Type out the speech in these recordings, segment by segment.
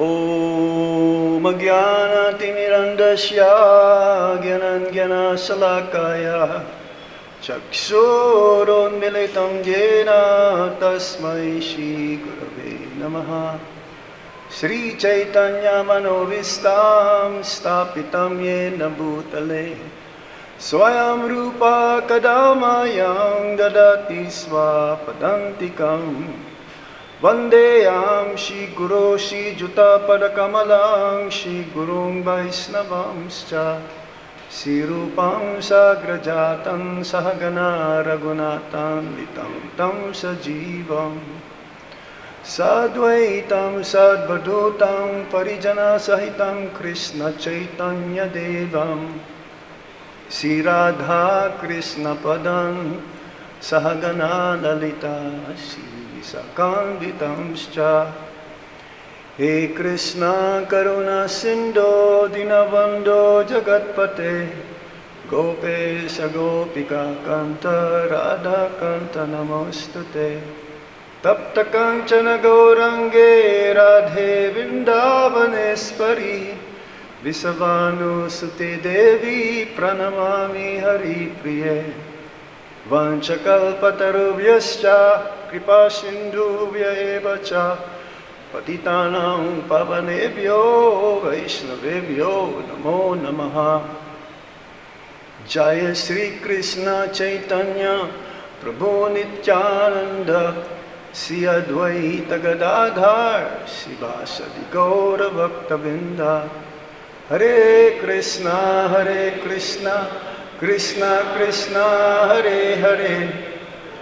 Om Ajnana-timirandasya Gyananjana Salakaya Chakshurunmilitam Jena Tasmai Shri Gurave Namaha Sri Chaitanya Manovistam Stapitam Yena Bhutale Swayam Rupa Kadamayam Dadati Swapadantikam Vandeyam Shri Guru Shri Juta Padakamalang Shri Gurung Vaisnavamscha Shri Rupam Sagrajatam Sahagana Raghunatan Vitam Tam Sajivam Sadvaitam Sadvadutam Parijana Sahitam Krishna Chaitanya Devam Shri Radha Krishna Padam Sahagana Lalita Shri Sakanditamscha He Krishna Karuna Sindho Dinabandho Jagatpate Gopesha Gopika Kanta Radha Kanta Namostute Tapta Kanchana Gaurange Radhe Vrindavanespari Visavanu Sute Devi Pranamami Hari Priye Vanchakalpatarubhyascha Kripa Sindhubhya eva cha Patitanam Pavanebhyo Vaishnavebhyo Namo Namaha Jaya Sri Krishna Chaitanya Prabhu Nityananda Sri Advaita Gadadhar Sivasadi Gaura Bhaktavinda Hare Krishna Krishna Krishna Hare Hare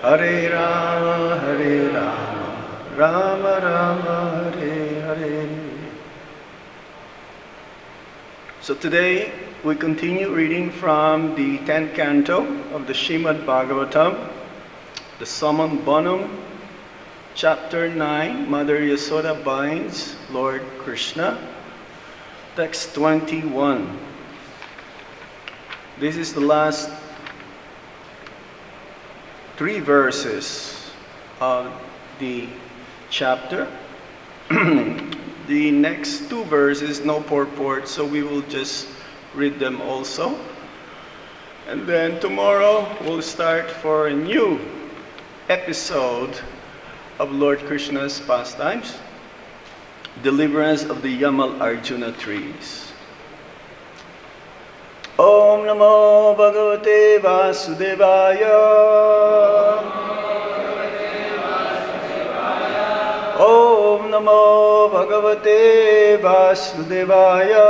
Hare Rama Rama Rama Hare Hare. So today we continue reading from the 10th canto of the Srimad Bhagavatam, the Summum Bonum, chapter 9, Mother Yasoda binds Lord Krishna, text 21. This is the last 3 verses of the chapter. The next 2 verses, no purport, so we will just read them also. And then tomorrow we'll start for a new episode of Lord Krishna's pastimes, deliverance of the Yamal Arjuna trees. Om Namo Bhagavate Vasudevaya. Om Namo Bhagavate Vasudevaya.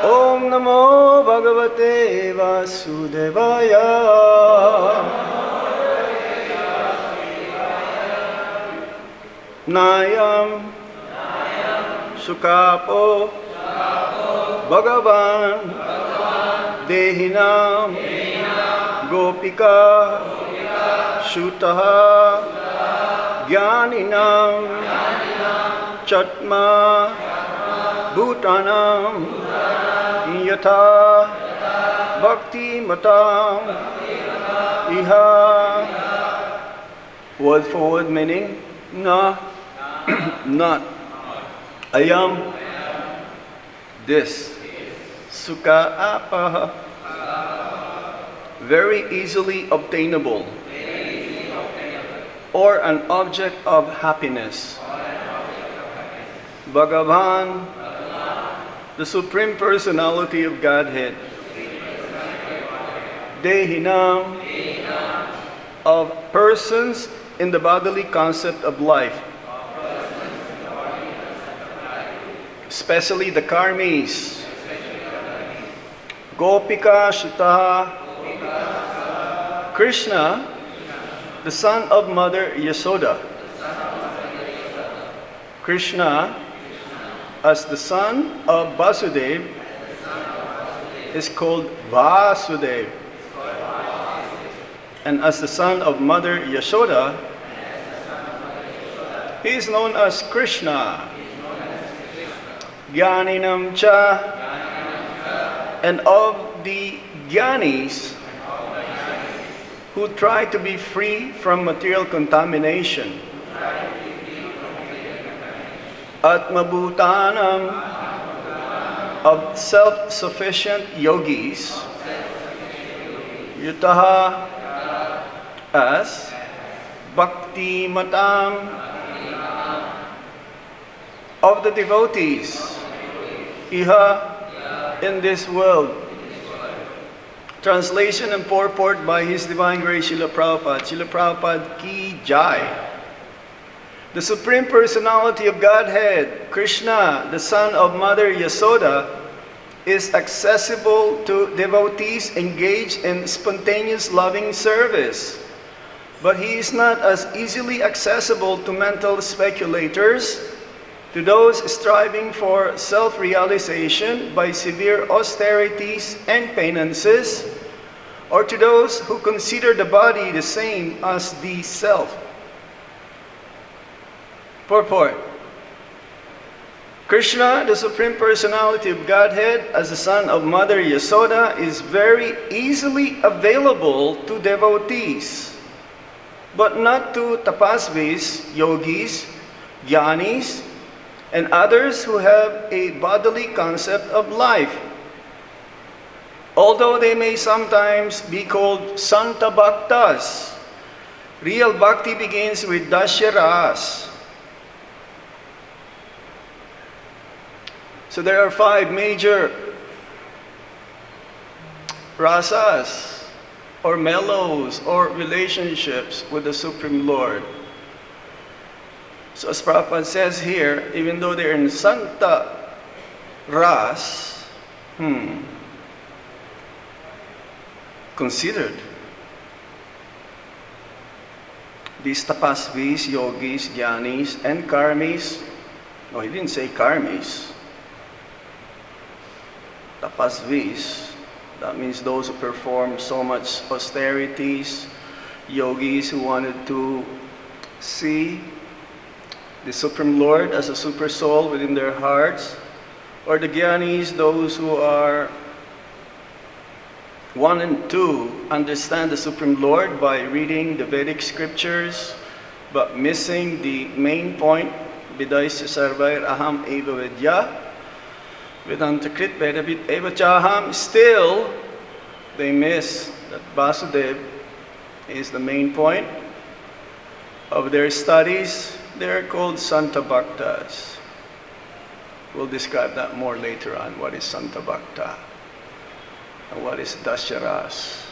Om Namo Bhagavate Vasudevaya. Nayam Sukapo Bhagavan Dehinam Gopika Shutaha Jnaninam Chatma Bhutanam Yatha Bhakti Matam Iha. Word for word meaning na, not. Ayam, this. Sukha apaha, very easily obtainable, or an object of happiness. Bhagavan, the Supreme Personality of Godhead. Dehinam, of persons in the bodily concept of life. Especially the karmis. Gopika Shutaha, Krishna, the son of Mother Yasoda. Krishna, as the son of Vasudev, is called Vasudev. And as the son of Mother Yashoda, he is known as Krishna. Jnaninam cha, and of the jnanis who try to be free from material contamination. Atmabhutanam of self-sufficient yogis, Yutaha as Bhakti Matam of the devotees, Iha in this world. Translation and purport by His Divine Grace Srila Prabhupada. Srila Prabhupada Ki Jai. The Supreme Personality of Godhead, Krishna, the son of Mother Yasoda, is accessible to devotees engaged in spontaneous loving service. But He is not as easily accessible to mental speculators, to those striving for self-realization by severe austerities and penances, or to those who consider the body the same as the self. Purport. Krishna, the Supreme Personality of Godhead, as the son of Mother Yasoda, is very easily available to devotees, but not to tapasvis, yogis, jnanis, and others who have a bodily concept of life. Although they may sometimes be called Santa Bhaktas, real bhakti begins with Dasyaras. So there are 5 major rasas, or mellows, or relationships with the Supreme Lord. So as Prabhupada says here, even though they're in Santa Ras, considered. These tapasvis, yogis, jnanis, and karmis. No, he didn't say karmis. Tapasvis, that means those who perform so much austerities, yogis who wanted to see the Supreme Lord as a super soul within their hearts, or the jnanis, those who are wanting to understand the Supreme Lord by reading the Vedic scriptures, but missing the main point, Vidaisya sarvair aham eva vidya, Vedantakrit Vedavit eva chaham. Still, they miss that Vasudev is the main point of their studies. They're called Santa Bhaktas. We'll describe that more later on. What is Santa Bhakta? And what is Dasyaras?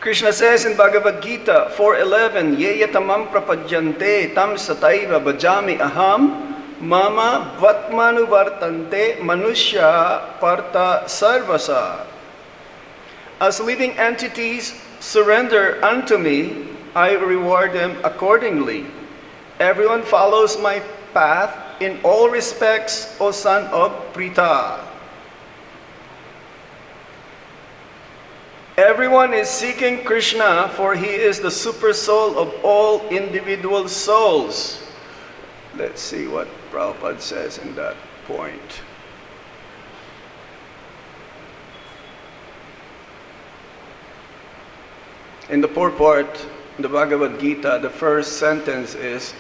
Krishna says in Bhagavad-Gita 4:11, Yeyatamam prapadyante tam sataiva bhajami aham mama vatmanu vartante manushya parta sarvasa. As living entities surrender unto me, I reward them accordingly. Everyone follows my path in all respects, O son of Pritha. Everyone is seeking Krishna, for he is the super soul of all individual souls. Let's see what Prabhupada says in that point. In the purport, in the Bhagavad-Gita, the first sentence is,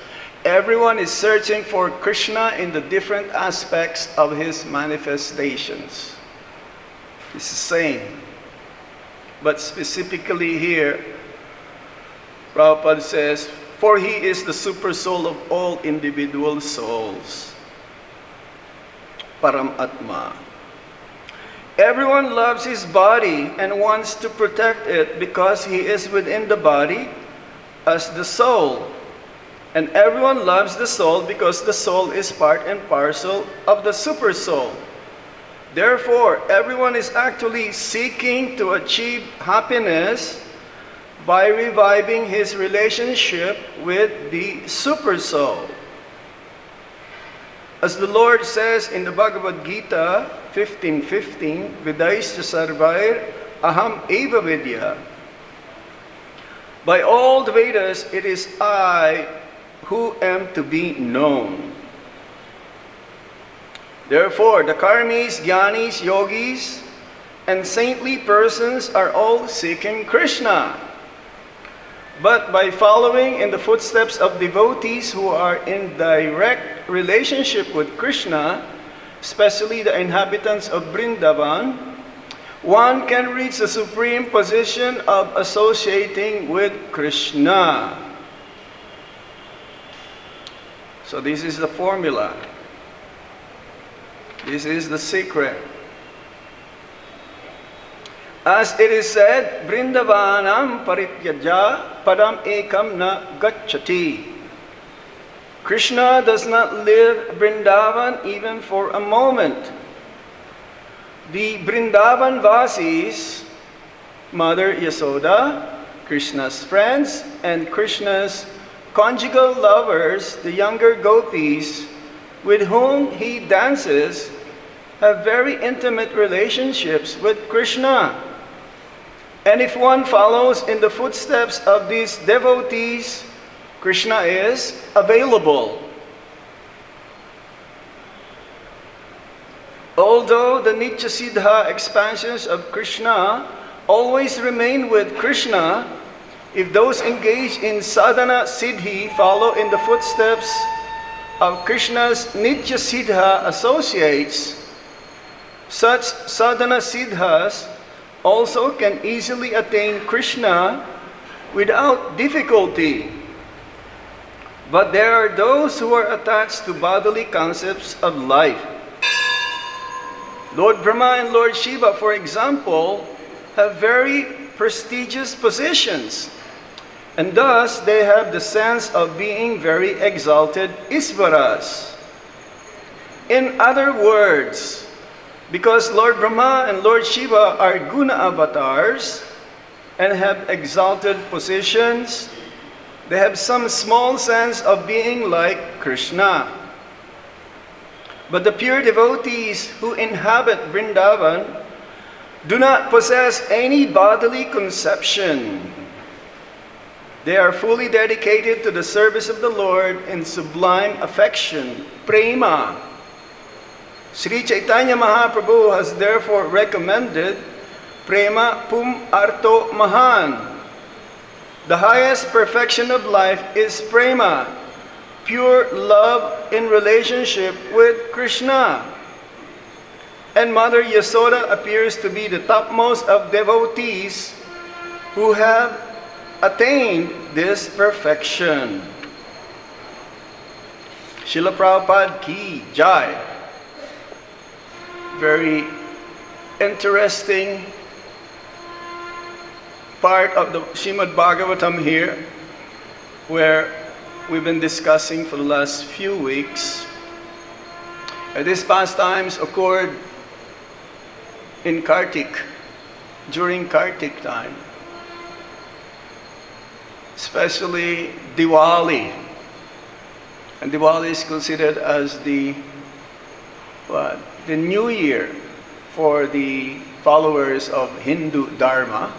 everyone is searching for Krishna in the different aspects of his manifestations. It's the same. But specifically here, Prabhupada says, for he is the super soul of all individual souls. Paramatma. Everyone loves his body and wants to protect it because he is within the body as the soul. And everyone loves the soul because the soul is part and parcel of the super soul. Therefore, everyone is actually seeking to achieve happiness by reviving his relationship with the super soul. As the Lord says in the Bhagavad-Gita 15:15, Vidaisya sarvair aham eva vidya. By all the Vedas, it is I who am to be known. Therefore, the karmis, jnanis, yogis, and saintly persons are all seeking Krishna. but by following in the footsteps of devotees who are in direct relationship with Krishna, especially the inhabitants of Vrindavan, one can reach the supreme position of associating with Krishna. So this is the formula. This is the secret. As it is said, Vrindavanam parityaja padam ekam na gacchati. Krishna does not live Vrindavan even for a moment. The Vrindavan Vasis, Mother Yasoda, Krishna's friends, and Krishna's conjugal lovers, the younger gopis, with whom he dances, have very intimate relationships with Krishna. And if one follows in the footsteps of these devotees, Krishna is available. Although the Nitya Siddha expansions of Krishna always remain with Krishna, if those engaged in sadhana siddhi follow in the footsteps of Krishna's Nitya Siddha associates, such sadhana siddhas also can easily attain Krishna without difficulty. But there are those who are attached to bodily concepts of life. Lord Brahma and Lord Shiva, for example, have very prestigious positions, and thus they have the sense of being very exalted Isvaras. In other words, because Lord Brahma and Lord Shiva are guna avatars and have exalted positions, they have some small sense of being like Krishna. But the pure devotees who inhabit Vrindavan do not possess any bodily conception. They are fully dedicated to the service of the Lord in sublime affection, prema. Sri Chaitanya Mahaprabhu has therefore recommended prema pum arto mahan. The highest perfection of life is prema, pure love in relationship with Krishna. And Mother Yasoda appears to be the topmost of devotees who have attained this perfection. Srila Prabhupada ki jai. Very interesting part of the Srimad Bhagavatam here, where we've been discussing for the last few weeks. These pastimes occurred in Kartik, during Kartik time, especially Diwali. And Diwali is considered as the new year for the followers of Hindu Dharma.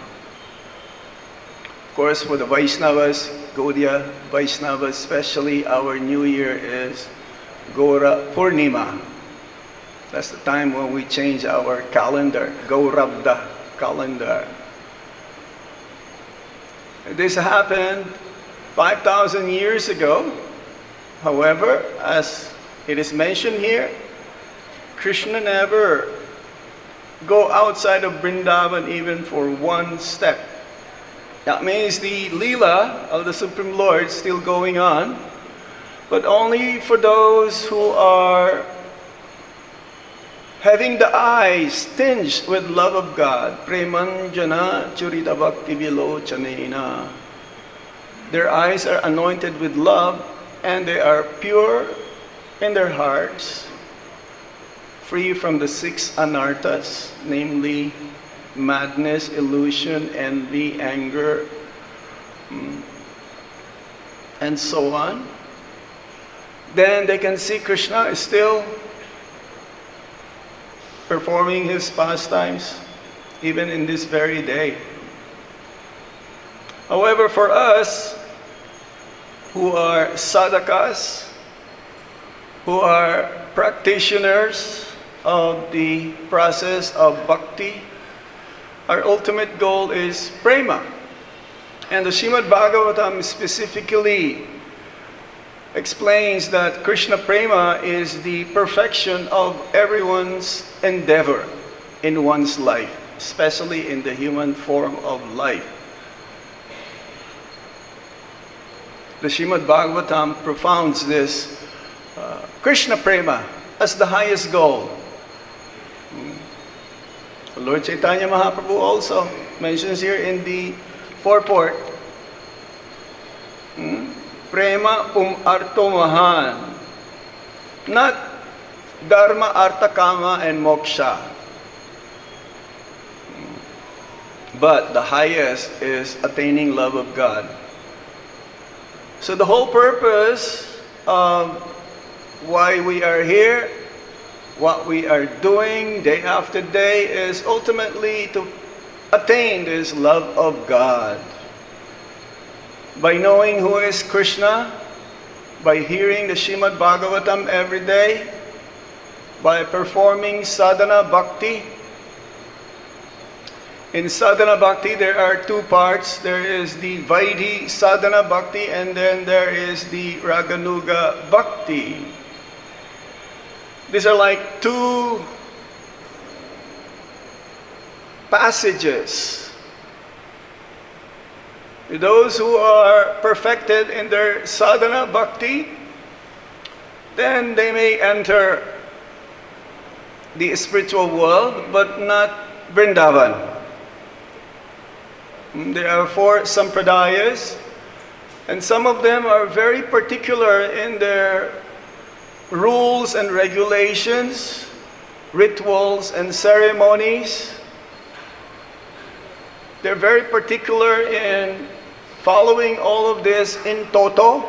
Of course, for the Vaishnavas, Gaudiya Vaishnavas especially, our new year is Gaura Purnima. That's the time when we change our calendar, Gaurabda calendar. This happened 5,000 years ago. However, as it is mentioned here, Krishna never go outside of Vrindavan even for one step. That means the Leela of the Supreme Lord is still going on, but only for those who are having the eyes tinged with love of God. Premanjana churita bhakti vilochanena. Their eyes are anointed with love and they are pure in their hearts, free from the six anarthas, namely madness, illusion, envy, anger, and so on. Then they can see Krishna is still performing his pastimes even in this very day. However, for us who are sadhakas, who are practitioners of the process of bhakti, our ultimate goal is prema. And the Srimad Bhagavatam specifically explains that Krishna Prema is the perfection of everyone's endeavor in one's life, especially in the human form of life. The Srimad Bhagavatam propounds this Krishna Prema as the highest goal. Lord Chaitanya Mahaprabhu also mentions here in the purport, Prema arto mahan, not dharma, artha, kama, and moksha. But the highest is attaining love of God. So the whole purpose of why we are here, what we are doing day after day, is ultimately to attain this love of God. By knowing who is Krishna, by hearing the Srimad Bhagavatam every day, by performing sadhana bhakti. In sadhana bhakti, there are two parts. There is the Vaidhi sadhana bhakti, and then there is the Raganuga bhakti. These are like two passages. Those who are perfected in their sadhana bhakti, then they may enter the spiritual world, but not Vrindavan. There are 4 sampradayas, and some of them are very particular in their rules and regulations, rituals and ceremonies. They're very particular in following all of this in toto.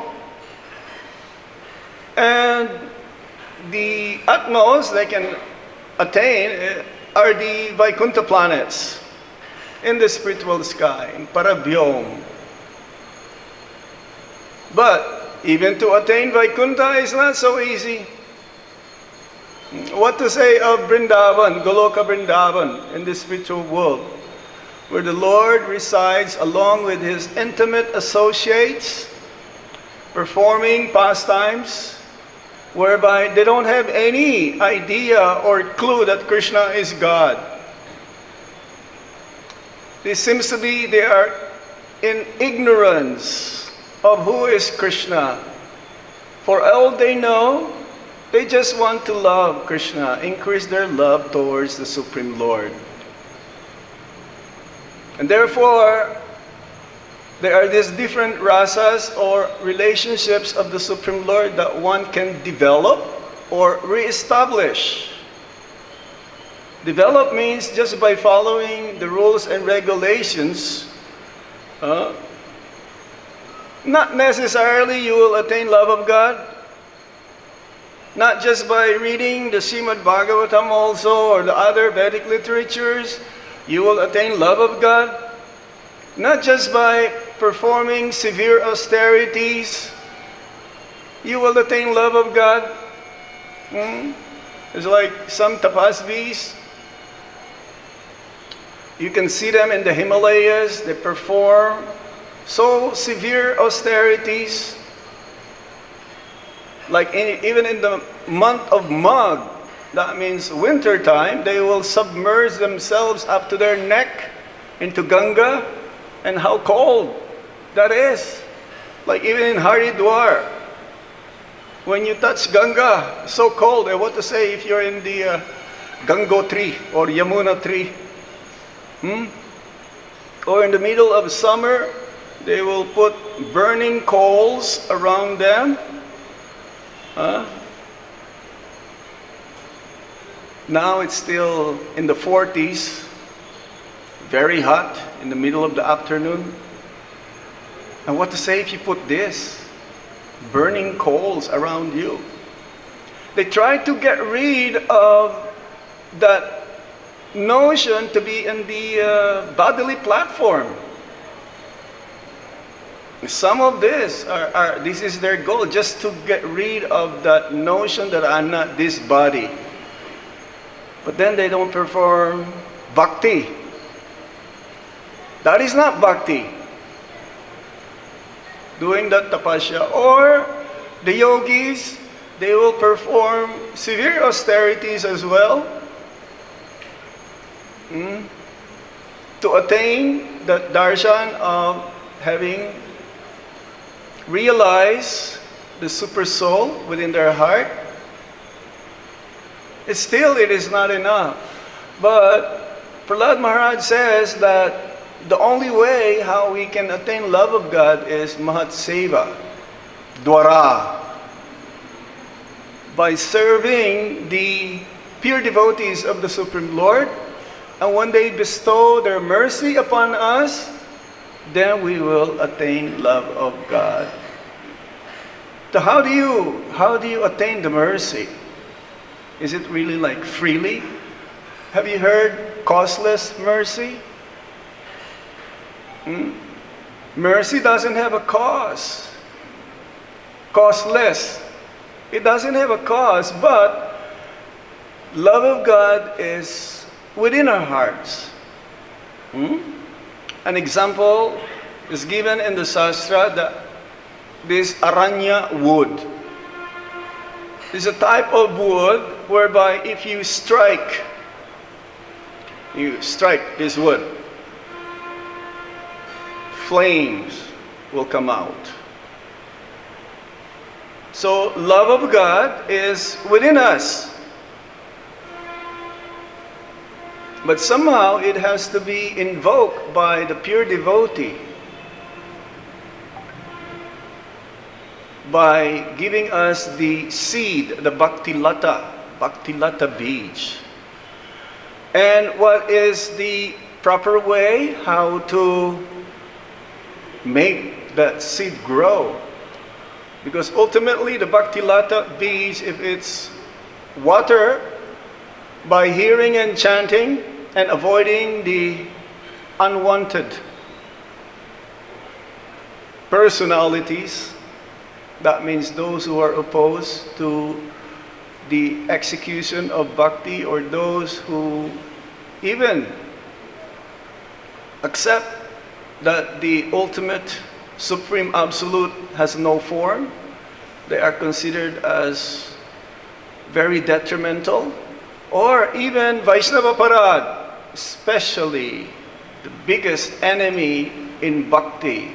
And the utmost they can attain are the Vaikuntha planets in the spiritual sky, in Parabyom. But even to attain Vaikuntha is not so easy. What to say of Vrindavan, Goloka Vrindavan, in the spiritual world, where the Lord resides along with His intimate associates, performing pastimes, whereby they don't have any idea or clue that Krishna is God. It seems to be they are in ignorance of who is Krishna. For all they know, they just want to love Krishna, increase their love towards the Supreme Lord. And therefore, there are these different rasas or relationships of the Supreme Lord that one can develop or re-establish. Develop means just by following the rules and regulations. Not necessarily you will attain love of God. Not just by reading the Srimad Bhagavatam also or the other Vedic literatures, you will attain love of God. Not just by performing severe austerities, you will attain love of God. It's like some tapasvis. You can see them in the Himalayas. They perform so severe austerities. Like even in the month of Magh, that means winter time, they will submerge themselves up to their neck into Ganga. And how cold that is. Like even in Haridwar, when you touch Ganga, so cold. And what to say if you're in the Gangotri or Yamuna tree? Or in the middle of summer, they will put burning coals around them. Now it's still in the 40s, very hot in the middle of the afternoon. And what to say if you put this, burning coals around you? They try to get rid of that notion to be in the bodily platform. Some of this this is their goal, just to get rid of that notion that I'm not this body. But then they don't perform bhakti. That is not bhakti. doing that tapasya. Or the yogis, they will perform severe austerities as well, to attain the darshan of having realized the super soul within their heart. It is not enough. But Prahlad Maharaj says that the only way how we can attain love of God is Mahat Seva, Dwara, by serving the pure devotees of the Supreme Lord. And when they bestow their mercy upon us, then we will attain love of God. So how do you attain the mercy? Is it really like freely? Have you heard costless mercy? Mercy doesn't have a cost. Costless. It doesn't have a cost, but love of God is within our hearts. An example is given in the Shastra that this aranya wood is a type of wood whereby if you strike this wood, flames will come out. So love of God is within us. But somehow it has to be invoked by the pure devotee by giving us the seed, the bhakti-lata bij. And what is the proper way how to make that seed grow? Because ultimately the bhakti-lata bij, if it's water, by hearing and chanting and avoiding the unwanted personalities, that means those who are opposed to the execution of bhakti, or those who even accept that the ultimate supreme absolute has no form, they are considered as very detrimental. Or even Vaishnava Parad, especially the biggest enemy in bhakti.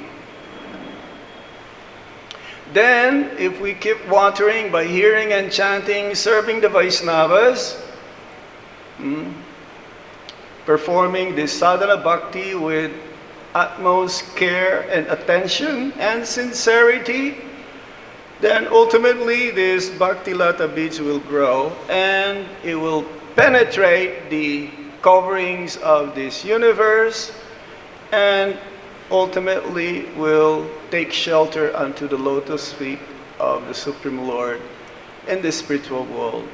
Then, if we keep watering by hearing and chanting, serving the Vaishnavas, performing this sadhana bhakti with utmost care and attention and sincerity, then ultimately this bhakti-lata bij will grow and it will penetrate the coverings of this universe and ultimately will take shelter unto the lotus feet of the Supreme Lord in the spiritual world.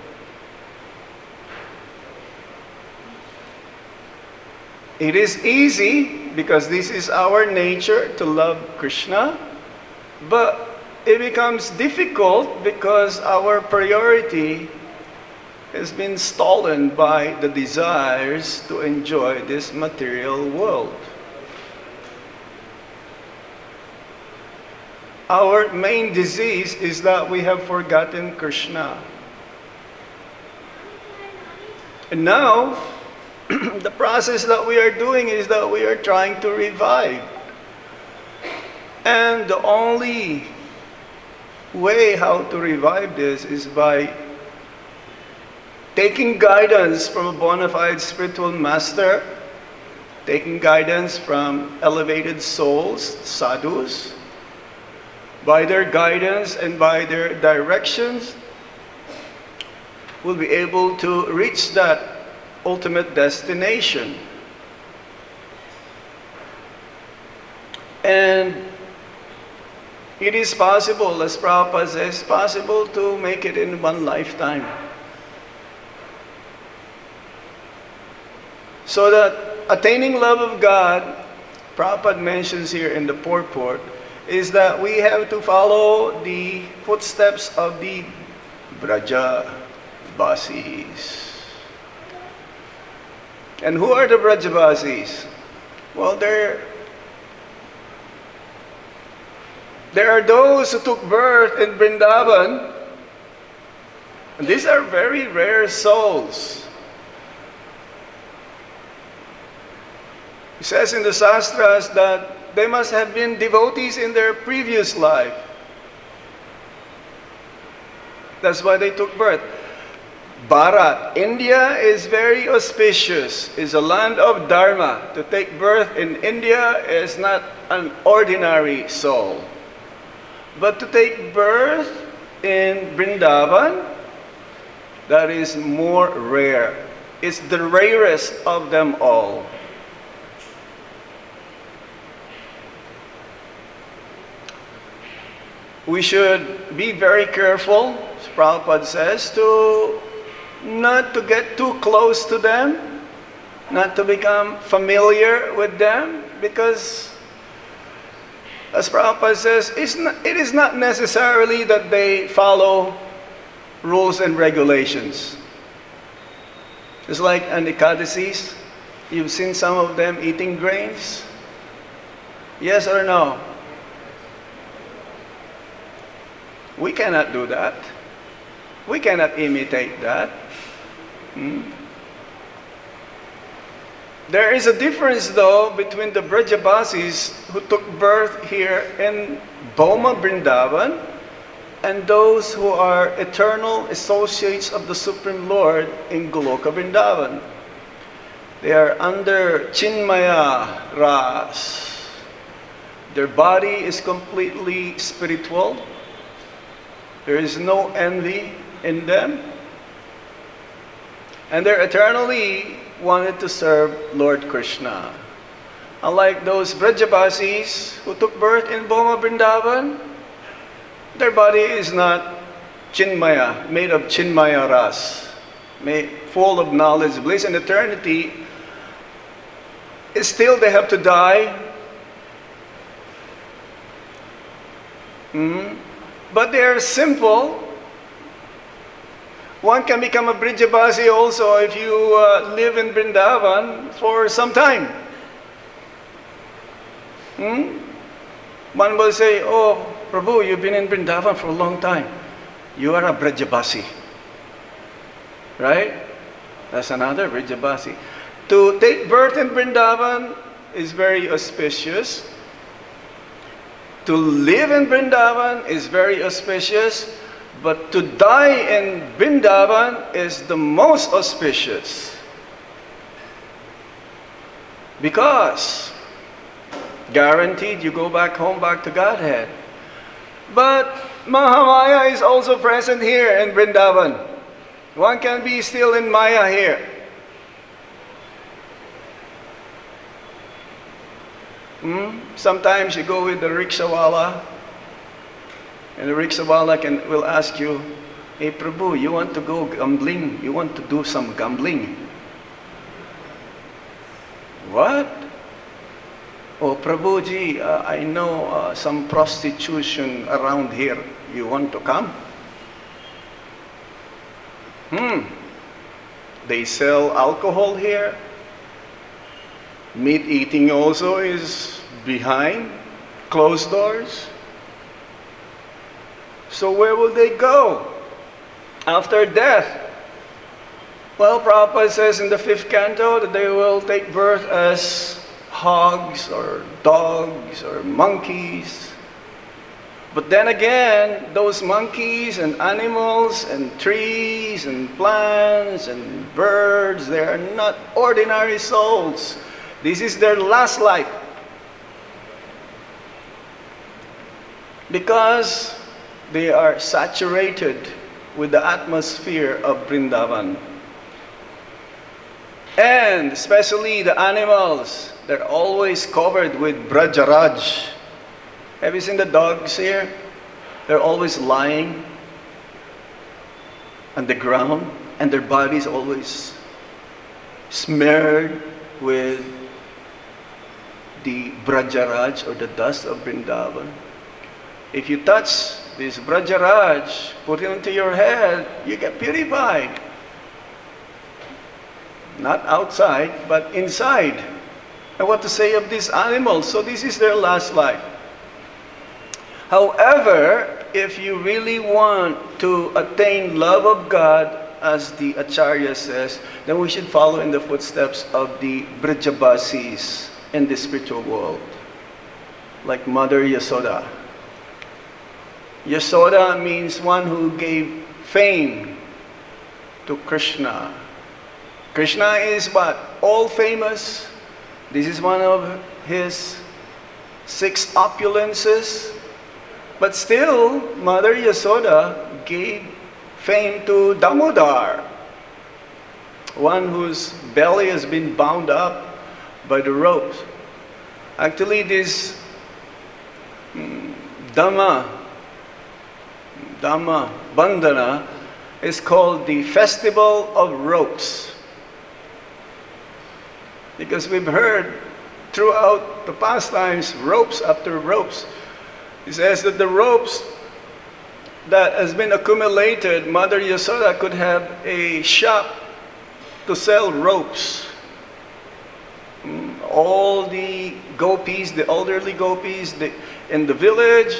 It is easy because this is our nature to love Krishna, but it becomes difficult because our priority has been stolen by the desires to enjoy this material world. Our main disease is that we have forgotten Krishna. And now, the process that we are doing is that we are trying to revive. And the only way how to revive this is by taking guidance from a bona fide spiritual master, taking guidance from elevated souls, sadhus. By their guidance and by their directions, we'll be able to reach that ultimate destination. And it is possible, as Prabhupada says, possible to make it in one lifetime. So that attaining love of God, Prabhupada mentions here in the purport, is that we have to follow the footsteps of the Brajavasis. And who are the Brajavasis? Well, they're There are those who took birth in Vrindavan, and these are very rare souls. It says in the Shastras that they must have been devotees in their previous life. That's why they took birth. Bharat, India is very auspicious, is a land of Dharma. To take birth in India is not an ordinary soul. But to take birth in Vrindavan, that is more rare. It's the rarest of them all. We should be very careful, as Prabhupada says, not to get too close to them, not to become familiar with them, because, as Prabhupada says, it is not necessarily that they follow rules and regulations. Just like an Ekadasis, you've seen some of them eating grains? Yes or no? We cannot do that. We cannot imitate that. There is a difference, though, between the Brajabasis who took birth here in Boma Vrindavan and those who are eternal associates of the Supreme Lord in Goloka Vrindavan. They are under Chinmaya Ras. Their body is completely spiritual. There is no envy in them. And they're eternally wanted to serve Lord Krishna. Unlike those Brajabasis who took birth in Boma Vrindavan, their body is not Chinmaya, made of Chinmaya Ras, full of knowledge, bliss, and eternity. Still they have to die. But they are simple. One can become a Brijabasi also if you live in Vrindavan for some time. One will say, "Oh, Prabhu, you've been in Vrindavan for a long time. You are a Brijabasi." Right? That's another Brijabasi. To take birth in Vrindavan is very auspicious. To live in Vrindavan is very auspicious, but to die in Vrindavan is the most auspicious. Because guaranteed you go back home, back to Godhead. But Mahamaya is also present here in Vrindavan. One can be still in Maya here. Sometimes you go with the rickshawala, and the rickshawala will ask you, "Hey Prabhu, you want to go gambling? You want to do some gambling?" What? "Oh Prabhuji, I know some prostitution around here. You want to come?" They sell alcohol here. Meat eating also is behind closed doors. So where will they go after death? Well, Prabhupada says in the 5th canto that they will take birth as hogs or dogs or monkeys. But then again, those monkeys and animals and trees and plants and birds, they are not ordinary souls. This is their last life. Because they are saturated with the atmosphere of Vrindavan. And especially the animals, they're always covered with Brajaraj. Have you seen the dogs here? They're always lying on the ground, and their bodies always smeared with the Brajaraj or the dust of Vrindavan. If you touch this Brajaraj, put it into your head, you get purified. Not outside, but inside. And what to say of these animals? So this is their last life. However, if you really want to attain love of God, as the Acharya says, then we should follow in the footsteps of the Brijabasis in the spiritual world, like Mother Yasoda. Yasoda means one who gave fame to Krishna. Krishna is what? All famous. This is one of his 6 opulences. But still, Mother Yasoda gave fame to Damodar, one whose belly has been bound up by the ropes. Actually, this Dhamma Bandhana is called the Festival of Ropes. Because we've heard throughout the past times, ropes after ropes. He says that the ropes that has been accumulated, Mother Yasoda could have a shop to sell ropes. All the gopis, the elderly gopis in the village,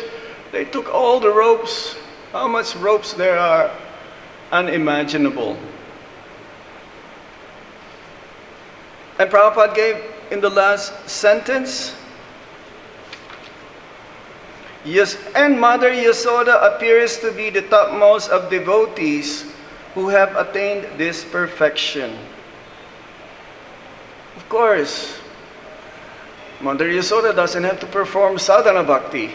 they took all the ropes. How much ropes there are, unimaginable. And Prabhupada gave in the last sentence, yes, and Mother Yasoda appears to be the topmost of devotees who have attained this perfection. Of course, Mother Yasoda doesn't have to perform sadhana bhakti.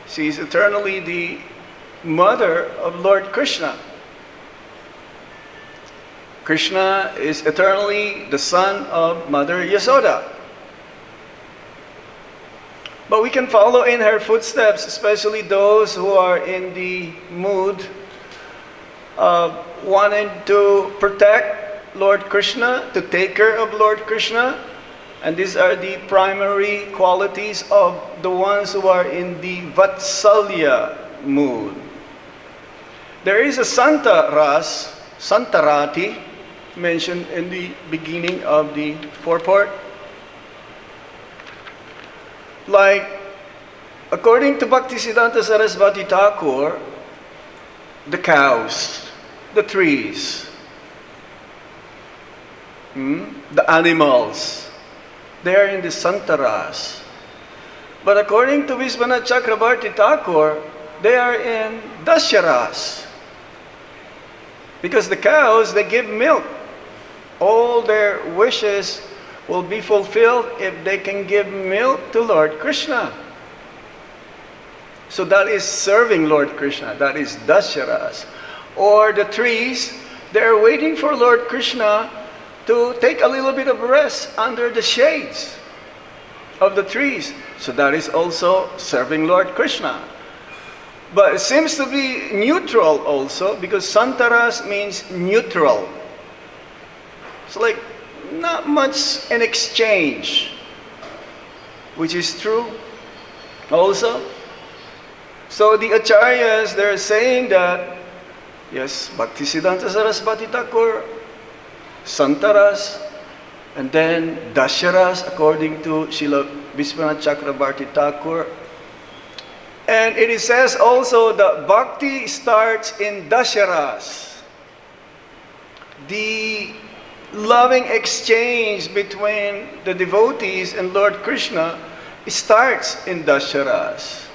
She is eternally the mother of Lord Krishna. Krishna is eternally the son of Mother Yasoda. But we can follow in her footsteps, especially those who are in the mood of wanting to protect Lord Krishna, to take care of Lord Krishna. And these are the primary qualities of the ones who are in the Vatsalya mood. There is a Santa Ras, Santarati, mentioned in the beginning of the purport. Like, according to Bhaktisiddhanta Sarasvati Thakur, the cows, the trees, the animals, they are in the Santaras. But according to Vishwanath Chakrabarti Thakur, they are in Dasyaras. Because the cows, they give milk. All their wishes will be fulfilled if they can give milk to Lord Krishna. So that is serving Lord Krishna. That is Dasyaras. Or the trees, they're waiting for Lord Krishna to take a little bit of rest under the shades of the trees. So that is also serving Lord Krishna. But it seems to be neutral also, because Santaras means neutral. It's like not much in exchange, which is true also. So the Acharyas, they're saying that, yes, Bhaktisiddhanta Sarasvati Thakur, Santaras, and then Dasyaras, according to Srila Vishwanath Chakrabarti Thakur. And it says also that Bhakti starts in Dasyaras. The loving exchange between the devotees and Lord Krishna starts in Dasyaras.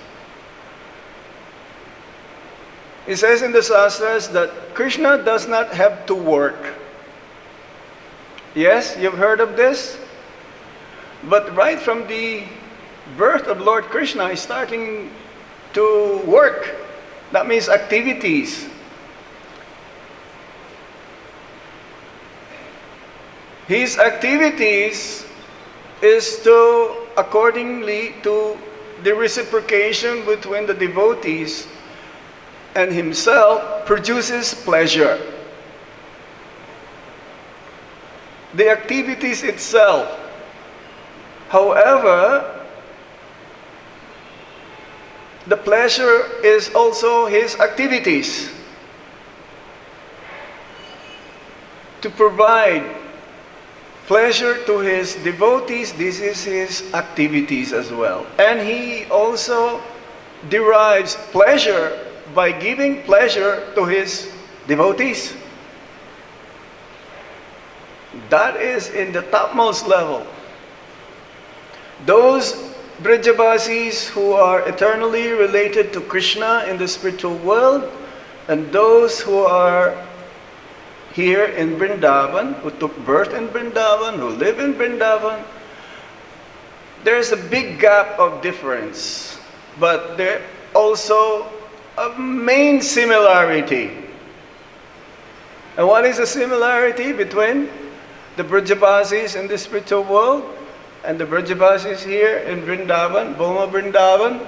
It says in the Shastras that Krishna does not have to work. Yes, you've heard of this? But right from the birth of Lord Krishna, he's starting to work. That means activities. His activities is to, accordingly to the reciprocation between the devotees and himself, produces pleasure. The activities itself. However, the pleasure is also his activities. To provide pleasure to his devotees, this is his activities as well. And he also derives pleasure by giving pleasure to his devotees. That is in the topmost level. Those Brijabasis who are eternally related to Krishna in the spiritual world, and those who are here in Vrindavan, who took birth in Vrindavan, who live in Vrindavan, there's a big gap of difference, but there also a main similarity. And what is the similarity between the Brijabasis in the spiritual world and the Brijabasis here in Vrindavan, Bhoma Vrindavan?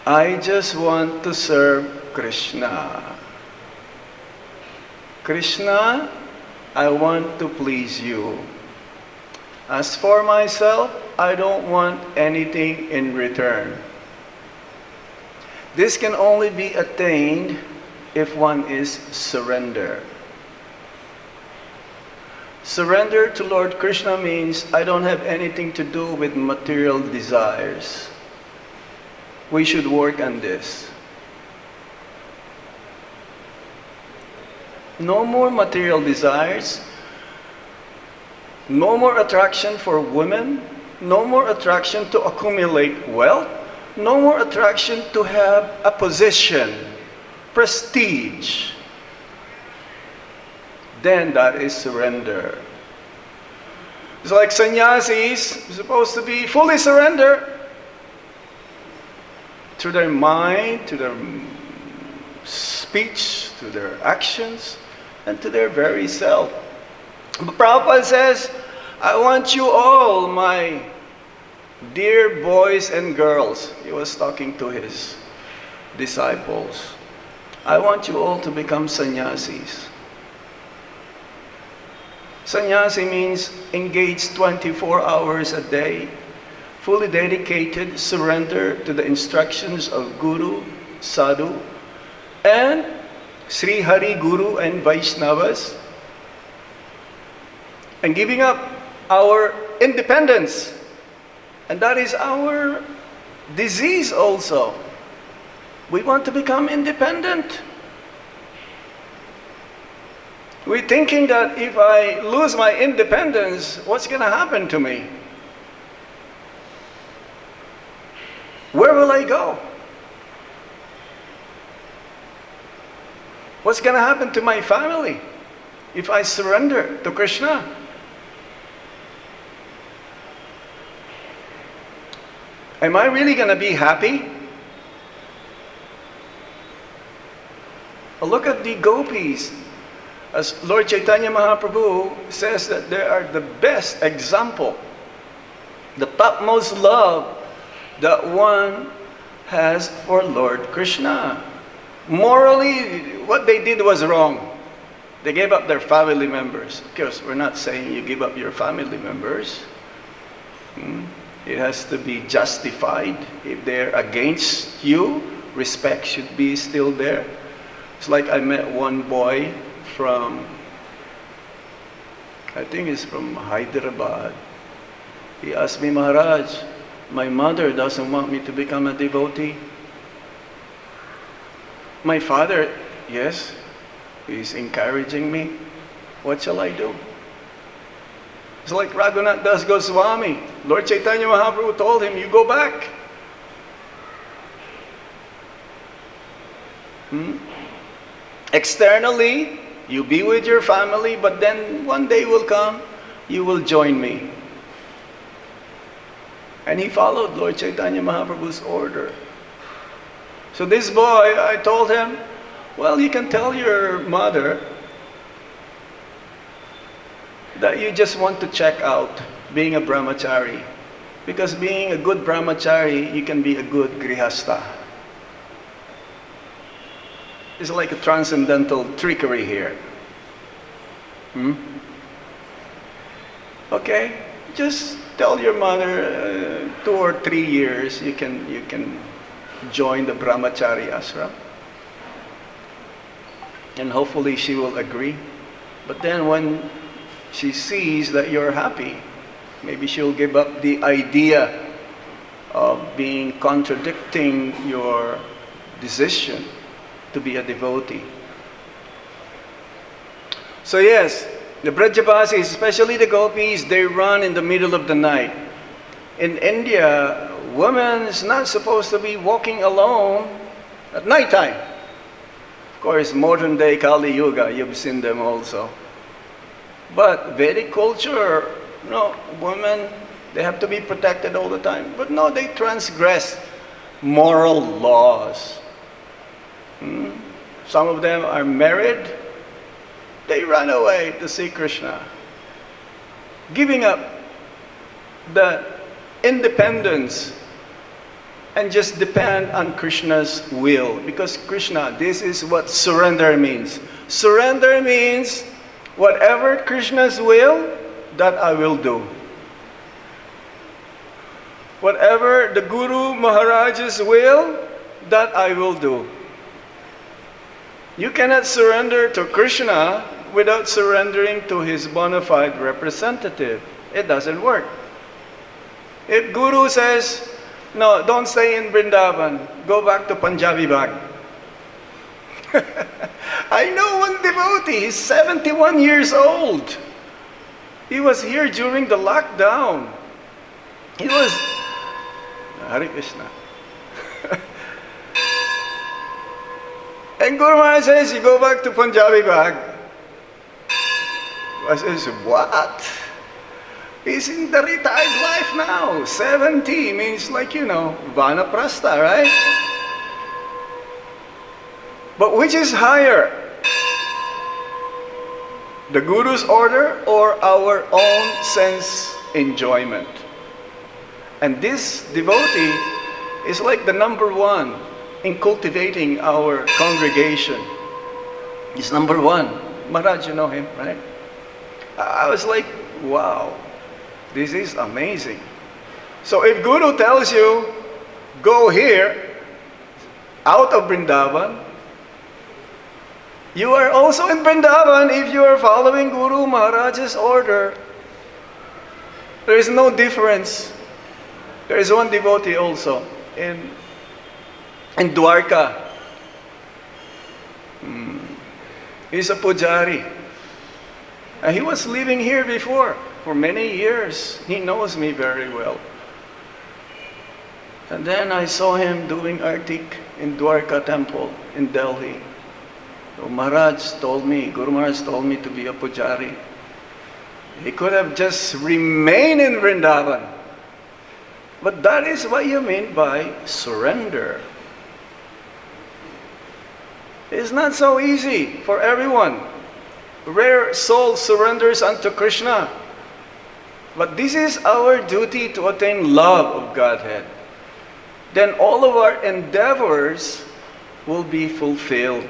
I just want to serve Krishna. Krishna, I want to please you. As for myself, I don't want anything in return. This can only be attained if one is surrender. Surrender to Lord Krishna means I don't have anything to do with material desires. We should work on this. No more material desires. No more attraction for women. No more attraction to accumulate wealth. No more attraction to have a position, prestige. Then that is surrender. It's like sannyasis supposed to be fully surrendered to their mind, to their speech, to their actions, and to their very self. But Prabhupada says, I want you all, my dear boys and girls. He was talking to his disciples. I want you all to become sannyasis. Sannyasi means engaged 24 hours a day, fully dedicated, surrender to the instructions of Guru, Sadhu, and Sri Hari Guru and Vaishnavas, and giving up our independence. And that is our disease also. We want to become independent. We're thinking that if I lose my independence, what's going to happen to me? Where will I go? What's going to happen to my family if I surrender to Krishna? Am I really going to be happy? Look at the gopis. As Lord Chaitanya Mahaprabhu says that they are the best example, the topmost love that one has for Lord Krishna. Morally, what they did was wrong. They gave up their family members. Of course, we're not saying you give up your family members. It has to be justified. If they're against you, respect should be still there. It's like I met one boy from, I think he's from Hyderabad. He asked me, Maharaj, my mother doesn't want me to become a devotee. My father, yes, he's encouraging me. What shall I do? It's like Raghunath Das Goswami. Lord Chaitanya Mahaprabhu told him, you go back. Externally, you be with your family, but then one day will come, you will join me. And he followed Lord Chaitanya Mahaprabhu's order. So this boy, I told him, well, you can tell your mother that you just want to check out being a brahmachari. Because being a good brahmachari, you can be a good grihastha. It's like a transcendental trickery here. Okay, just tell your mother 2 or 3 years you can join the brahmachari ashram, and hopefully she will agree. But then when she sees that you're happy, maybe she'll give up the idea of being contradicting your decision to be a devotee. So yes, the Brajabasis, especially the gopis, they run in the middle of the night. In India, women is not supposed to be walking alone at nighttime. Of course, modern day Kali Yuga, you've seen them also. But Vedic culture, no, women, they have to be protected all the time. But no, they transgress moral laws. Some of them are married. They run away to see Krishna, giving up the independence and just depend on Krishna's will. Because Krishna, this is what surrender means. Surrender means whatever Krishna's will, that I will do. Whatever the Guru Maharaj's will, that I will do. You cannot surrender to Krishna without surrendering to his bona fide representative. It doesn't work. If Guru says, no, don't stay in Vrindavan, go back to Punjabi Bagh. I know one devotee, he's 71 years old. He was here during the lockdown. He was, Hare Krishna. And Guru Maharaj says, you go back to Punjabi Bagh. I says, what? He's in the retired life now. 70 means like, vanaprastha, right? But which is higher? The Guru's order or our own sense enjoyment? And this devotee is like the number one in cultivating our congregation. He's number one. Maharaj, you know him, right? I was like, wow, this is amazing. So if Guru tells you, go here, out of Vrindavan, you are also in Vrindavan if you are following Guru Maharaj's order. There is no difference. There is one devotee also in Dwarka. He's a pujari. And he was living here before, for many years. He knows me very well. And then I saw him doing artik in Dwarka temple in Delhi. So Guru Maharaj told me to be a pujari. He could have just remained in Vrindavan. But that is what you mean by surrender. It's not so easy for everyone. Rare soul surrenders unto Krishna. But this is our duty to attain love of Godhead. Then all of our endeavors will be fulfilled.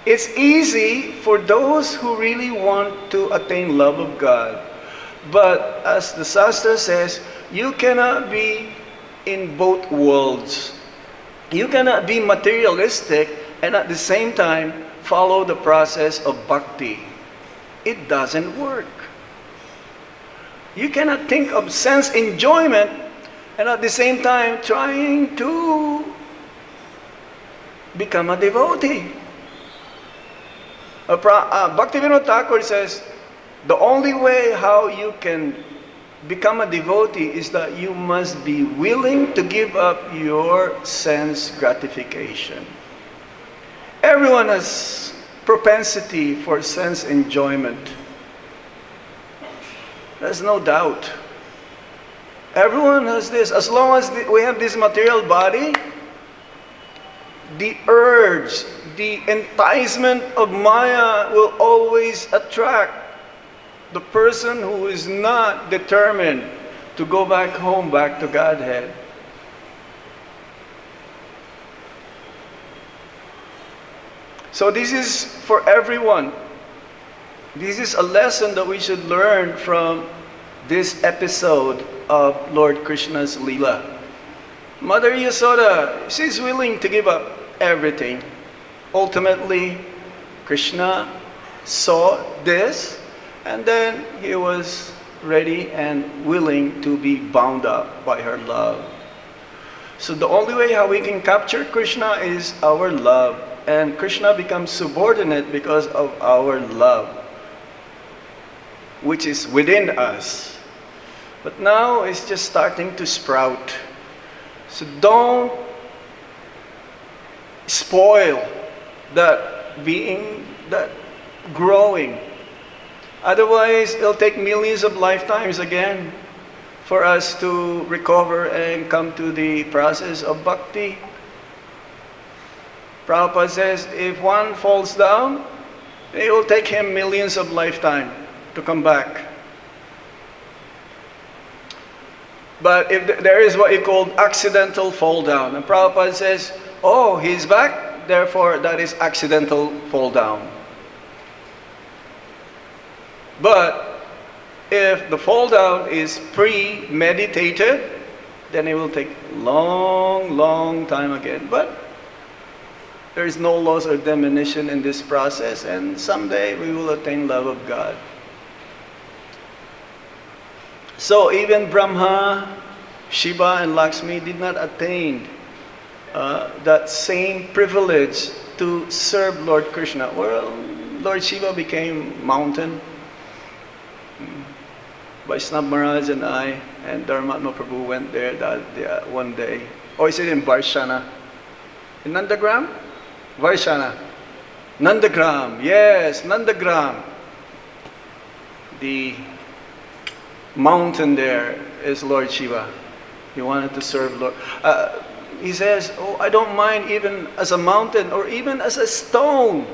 It's easy for those who really want to attain love of God. But as the Shastra says, you cannot be in both worlds. You cannot be materialistic and at the same time follow the process of bhakti. It doesn't work. You cannot think of sense enjoyment and at the same time trying to become a devotee. Bhaktivinoda Thakur says, the only way how you can become a devotee is that you must be willing to give up your sense gratification. Everyone has propensity for sense enjoyment. There's no doubt. Everyone has this. As long as we have this material body, the urge, the enticement of Maya will always attract the person who is not determined to go back home, back to Godhead. So this is for everyone. This is a lesson that we should learn from this episode of Lord Krishna's Leela. Mother Yasoda, she's willing to give up everything. Ultimately, Krishna saw this, and then he was ready and willing to be bound up by her love. So the only way how we can capture Krishna is our love. And Krishna becomes subordinate because of our love, which is within us. But now it's just starting to sprout. So don't spoil that being, that growing. Otherwise, it'll take millions of lifetimes again for us to recover and come to the process of bhakti. Prabhupada says, if one falls down, it will take him millions of lifetimes to come back. But if there is what he called accidental fall down, and Prabhupada says, oh, he's back, therefore that is accidental fall down. But if the fall down is premeditated, then it will take long time again. But there is no loss or diminution in this process, and someday we will attain love of God. So even Brahma, Shiva, and Lakshmi did not attain that same privilege to serve Lord Krishna. Well, Lord Shiva became mountain. Vaishnava Maharaj and I and Dharmatma Prabhu went there one day. Or is it in Varshana? In Nandagram? Varshana. Nandagram. Yes, Nandagram. The mountain there is Lord Shiva. He wanted to serve Lord. He says, oh, I don't mind even as a mountain or even as a stone.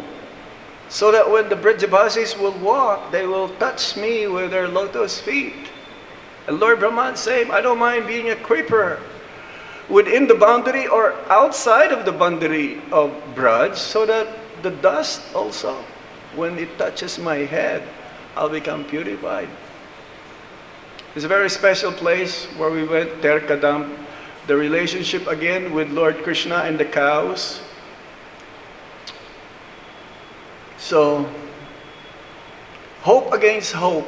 So that when the Brajavasis will walk, they will touch me with their lotus feet. And Lord Brahman said, I don't mind being a creeper within the boundary or outside of the boundary of Braj, so that the dust also, when it touches my head, I'll become purified. It's a very special place where we went, Terkadam. The relationship again with Lord Krishna and the cows. So, hope against hope,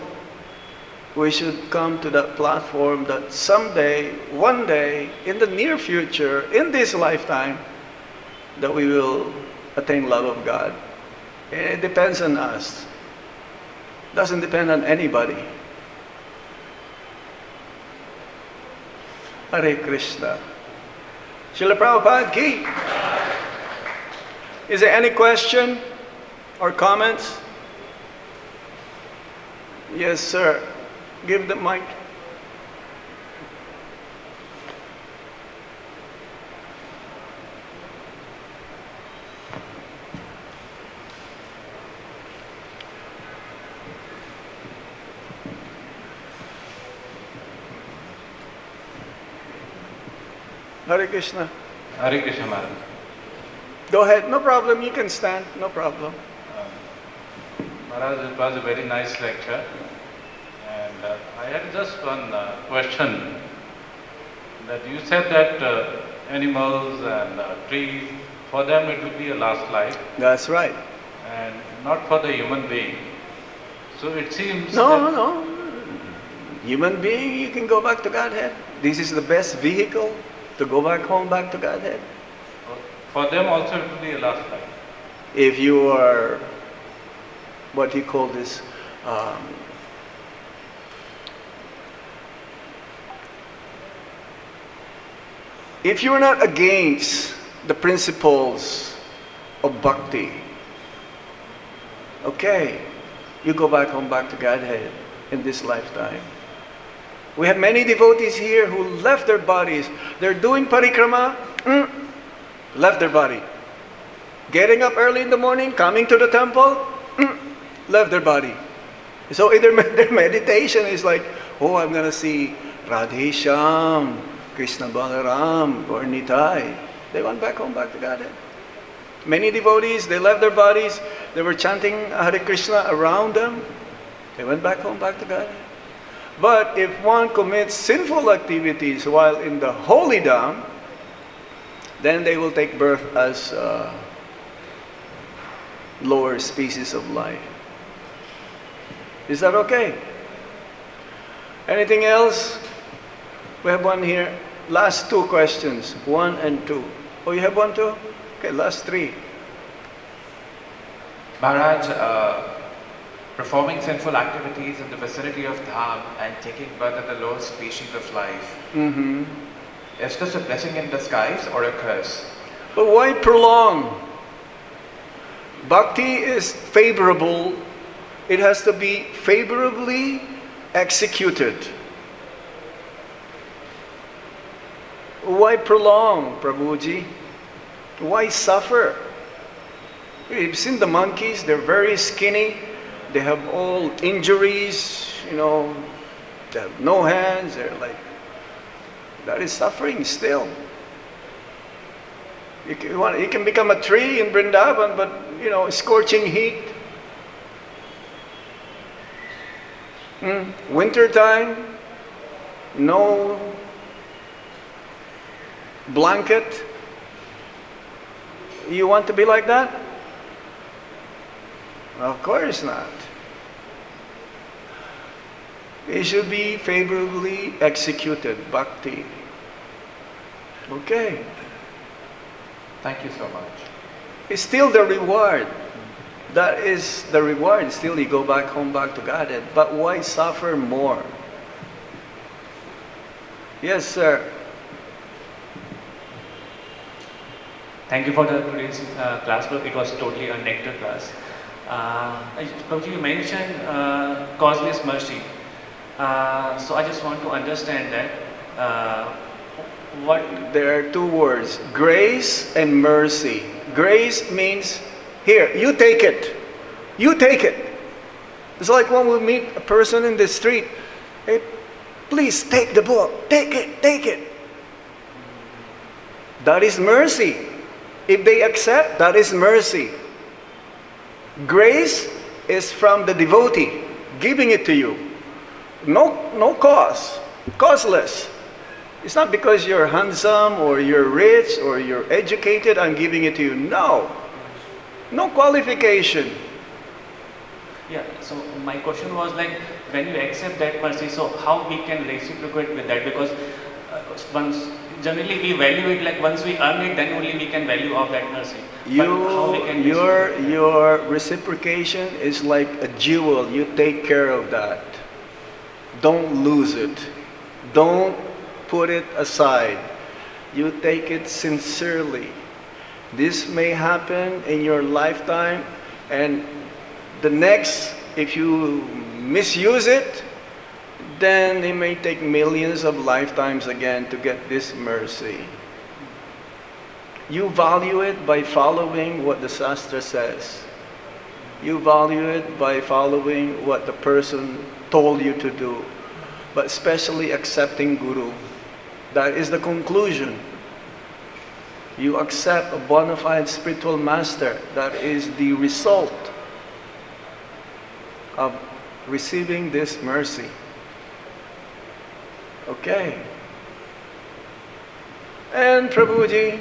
we should come to that platform that someday, one day, in the near future, in this lifetime, that we will attain love of God. It depends on us. It doesn't depend on anybody. Hare Krishna. Srila Prabhupada ki. Is there any question or comments? Yes, sir. Give the mic. Hare Krishna. Hare Krishna, Maharaj. Go ahead. No problem. You can stand. No problem. Maharaj, it was a very nice lecture. And I had just one question. That you said that animals and trees, for them it will be a last life. That's right. And not for the human being. So it seems No. Human being, you can go back to Godhead. This is the best vehicle to go back home, back to Godhead. For them also it will be a last life. If you are, what you call this, if you're not against the principles of bhakti, okay, you go back home, back to Godhead in this lifetime. We have many devotees here who left their bodies. They're doing parikrama, left their body. Getting up early in the morning, coming to the temple, left their body. So either their meditation is like, oh, I'm going to see Radhe Shyam, Krishna Balaram, or Nitai. They went back home, back to Godhead. Many devotees, they left their bodies. They were chanting Hare Krishna around them. They went back home, back to Godhead. But if one commits sinful activities while in the holy dham, then they will take birth as lower species of life. Is that okay? Anything else? We have one here. Last two questions, 1 and 2. Oh, you have one too? Okay, last 3. Maharaj, performing sinful activities in the vicinity of Dham and taking birth in the lowest species of life, is this a blessing in disguise or a curse? But why prolong? Bhakti is favorable. It has to be favorably executed. Why prolong, Prabhuji? Why suffer? You've seen the monkeys, they're very skinny. They have all injuries, they have no hands. They're like, that is suffering still. You can become a tree in Vrindavan, but, scorching heat. Winter time, no blanket. You want to be like that? Of course not. It should be favorably executed, bhakti. Okay. Thank you so much. It's still the reward. That is the reward. Still you go back home, back to Godhead. But why suffer more? Yes, sir. Thank you for today's class. It was totally a nectar class. Prabhuji, you mentioned causeless mercy. So I just want to understand that what... There are 2 words, grace and mercy. Grace means, here, you take it. You take it. It's like when we meet a person in the street. Hey, please take the book. Take it, take it. That is mercy. If they accept, that is mercy. Grace is from the devotee, giving it to you. No cause, causeless. It's not because you're handsome or you're rich or you're educated, I'm giving it to you. No qualification. Yeah, so my question was like, when you accept that mercy, so how we can reciprocate with that? Because generally we value it like once we earn it, then only we can value of that mercy. Your reciprocation is like a jewel. You take care of that. Don't lose it. Don't put it aside. You take it sincerely. This may happen in your lifetime, and the next, if you misuse it, then it may take millions of lifetimes again to get this mercy. You value it by following what the Shastra says. You value it by following what the person told you to do, but especially accepting Guru. That is the conclusion. You accept a bona fide spiritual master. That is the result of receiving this mercy. Okay. And Prabhuji,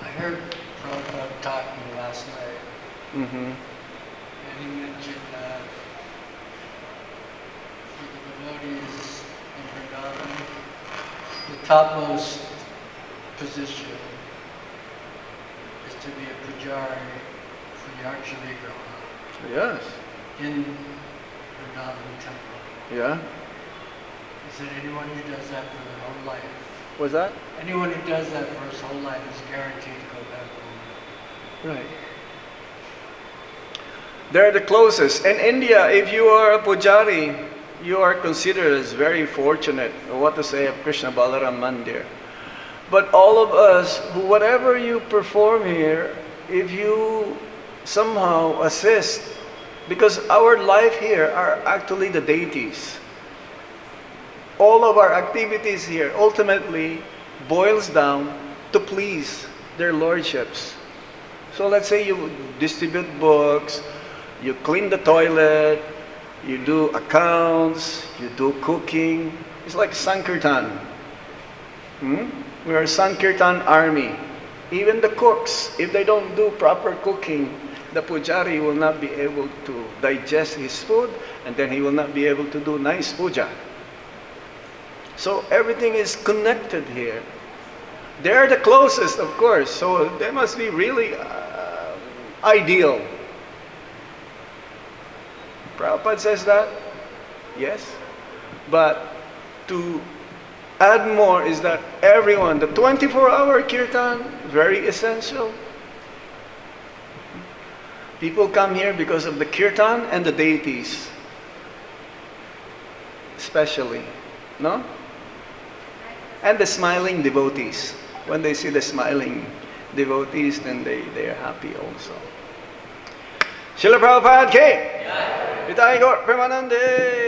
I heard Prabhupada talking last night, and he mentioned for the devotees in Vrindavan, the topmost position is to be a pujari for the Archaligraha yes. in Vrindavan temple. Yeah. He said anyone who does that for their whole life, Was that? anyone who does that for his whole life is guaranteed to go back home. Right. They're the closest. In India, if you are a pujari, you are considered as very fortunate. What to say of Krishna Balaram Mandir. But all of us, whatever you perform here, if you somehow assist, because our life here are actually the deities. All of our activities here ultimately boils down to please their lordships. So let's say you distribute books, you clean the toilet, you do accounts, you do cooking. It's like Sankirtan. We are a Sankirtan army. Even the cooks, if they don't do proper cooking, the pujari will not be able to digest his food, and then he will not be able to do nice puja. So everything is connected here. They are the closest, of course, so they must be really ideal. Prabhupada says that, yes, but to add more is that everyone, the 24-hour kirtan, very essential. People come here because of the kirtan and the deities, especially, no? And the smiling devotees. When they see the smiling devotees, then they are happy also. Srila Prabhupada Ki! Jai! Vitai Gaur Premanande!